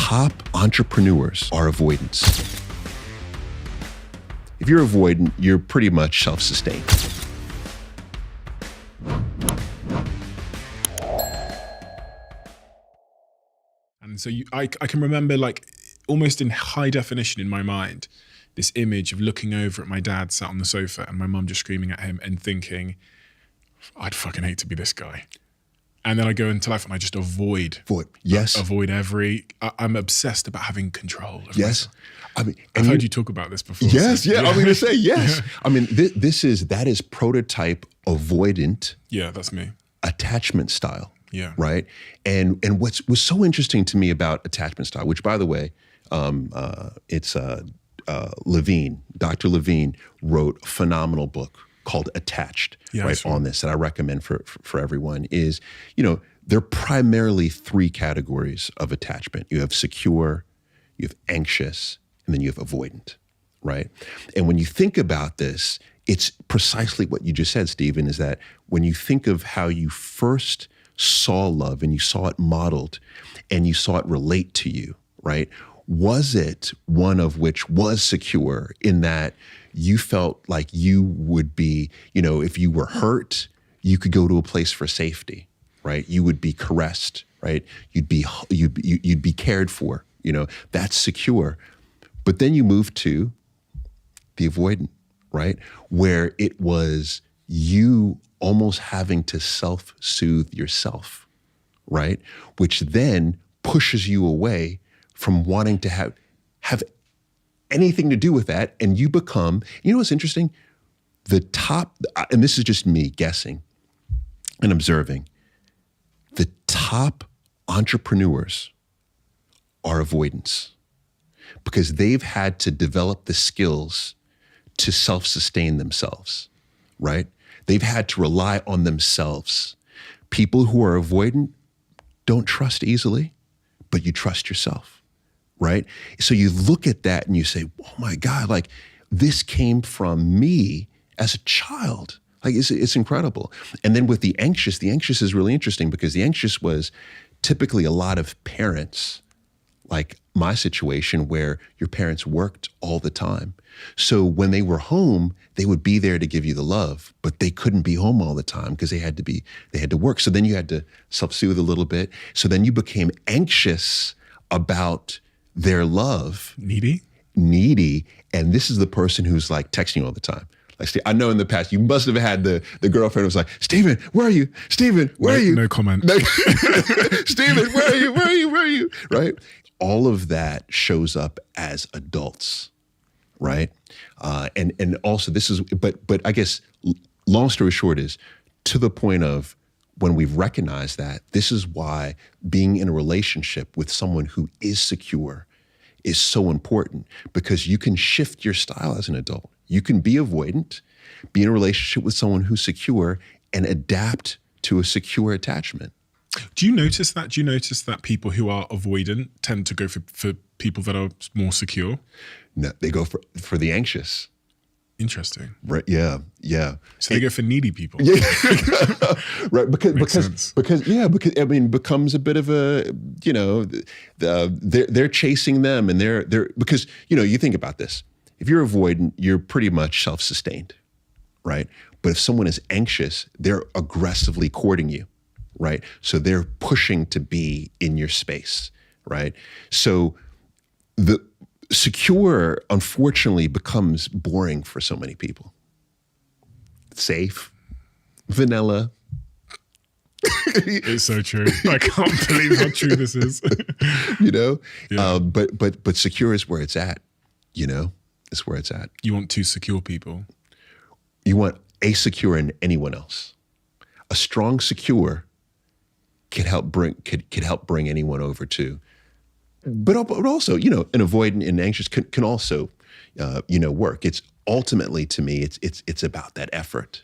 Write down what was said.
top entrepreneurs are avoidants. If you're avoidant, you're pretty much self-sustained. And so I can remember, like, almost in high definition in my mind, this image of looking over at my dad sat on the sofa and my mum just screaming at him and thinking, I'd fucking hate to be this guy. And then I go into life and I just avoid I'm obsessed about having control of myself. I mean, I've heard you talk about this before. Yes, so, yeah. I'm going to say yes. I mean, that is prototype avoidant. Yeah, that's me. Attachment style. Yeah. Right. And what's so interesting to me about attachment style, which, by the way, it's Levine. Dr. Levine wrote a phenomenal book called Attached, on this, that I recommend for everyone. Is, there are primarily three categories of attachment. You have secure, you have anxious, and then you have avoidant, right? And when you think about this, it's precisely what you just said, Stephen, is that when you think of how you first saw love and you saw it modeled and you saw it relate to you, right? Was it one of which was secure in that you felt like you would be, if you were hurt, you could go to a place for safety, right? You would be caressed, right? You'd be cared for, that's secure. But then you move to the avoidant, right? Where it was you almost having to self-soothe yourself, right? Which then pushes you away from wanting to have anything to do with that. And you become, what's interesting? The top, and this is just me guessing and observing, the top entrepreneurs are avoidants because they've had to develop the skills to self-sustain themselves, right? They've had to rely on themselves. People who are avoidant don't trust easily, but you trust yourself, right? So you look at that and you say, oh my God, like this came from me as a child. Like it's incredible. And then with the anxious is really interesting because the anxious was typically a lot of parents, like my situation where your parents worked all the time. So when they were home, they would be there to give you the love, but they couldn't be home all the time because they had to work. So then you had to self-soothe a little bit. So then you became anxious about their love. Needy. And this is the person who's like texting you all the time. Like, I know in the past, you must have had the girlfriend who was like, Stephen, where are you? Stephen, where are you? No comment. Stephen, where are you? Where are you? Where are you? Right? All of that shows up as adults, right? And also this is, but I guess long story short is to the point of when we've recognized that, this is why being in a relationship with someone who is secure is so important because you can shift your style as an adult. You can be avoidant, be in a relationship with someone who's secure and adapt to a secure attachment. Do you notice that? Do you notice that people who are avoidant tend to go for people that are more secure? No, they go for the anxious. Interesting. Right. Yeah. So they go for needy people. Yeah. Right. Because I mean, becomes a bit of a, they're chasing them and they're because, you think about this. If you're avoidant, you're pretty much self-sustained, right? But if someone is anxious, they're aggressively courting you, right? So they're pushing to be in your space, right? So the secure, unfortunately, becomes boring for so many people. Safe, vanilla. It's so true. I can't believe how true this is. Yeah. But secure is where it's at, It's where it's at. You want two secure people. You want a secure in anyone else. A strong secure could help bring anyone over too. But also, an avoidant and anxious can also, work. It's ultimately, to me, it's about that effort.